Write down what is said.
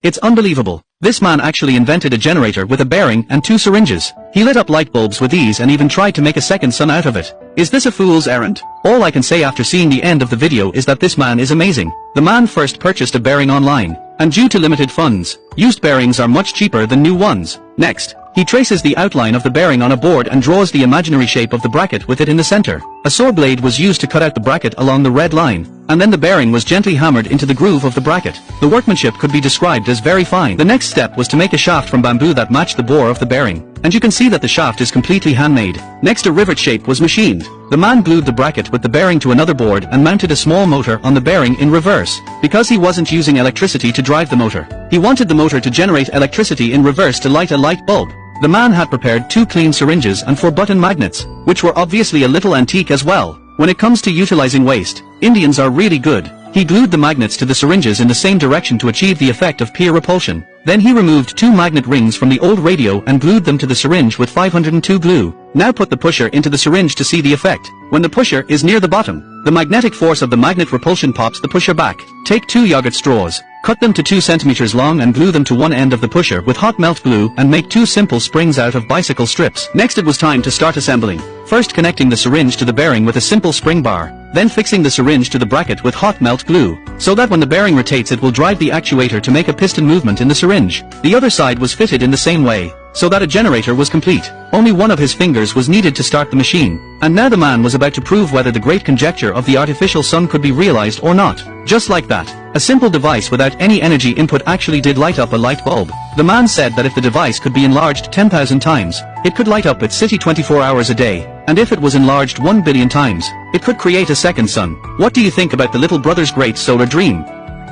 It's unbelievable. This man actually invented a generator with a bearing and 2 syringes. He lit up light bulbs with ease and even tried to make a second sun out of it. Is this a fool's errand? All I can say after seeing the end of the video is that this man is amazing. The man first purchased a bearing online, and due to limited funds, used bearings are much cheaper than new ones. Next, he traces the outline of the bearing on a board and draws the imaginary shape of the bracket with it in the center. A saw blade was used to cut out the bracket along the red line, and then the bearing was gently hammered into the groove of the bracket. The workmanship could be described as very fine. The next step was to make a shaft from bamboo that matched the bore of the bearing, and you can see that the shaft is completely handmade. Next, a rivet shape was machined. The man glued the bracket with the bearing to another board and mounted a small motor on the bearing in reverse. Because he wasn't using electricity to drive the motor, he wanted the motor to generate electricity in reverse to light a light bulb. The man had prepared 2 clean syringes and 4 button magnets, which were obviously a little antique as well. When it comes to utilizing waste, Indians are really good. He glued the magnets to the syringes in the same direction to achieve the effect of peer repulsion. Then he removed 2 magnet rings from the old radio and glued them to the syringe with 502 glue. Now put the pusher into the syringe to see the effect. When the pusher is near the bottom, the magnetic force of the magnet repulsion pops the pusher back. Take 2 yogurt straws, cut them to 2 centimeters long and glue them to one end of the pusher with hot melt glue and make 2 simple springs out of bicycle strips. Next it was time to start assembling. First connecting the syringe to the bearing with a simple spring bar, then fixing the syringe to the bracket with hot melt glue, so that when the bearing rotates it will drive the actuator to make a piston movement in the syringe. The other side was fitted in the same way, so that a generator was complete. Only one of his fingers was needed to start the machine, and now the man was about to prove whether the great conjecture of the artificial sun could be realized or not. Just like that, a simple device without any energy input actually did light up a light bulb. The man said that if the device could be enlarged 10,000 times, it could light up its city 24 hours a day, and if it was enlarged 1 billion times, it could create a second sun. What do you think about the little brother's great solar dream?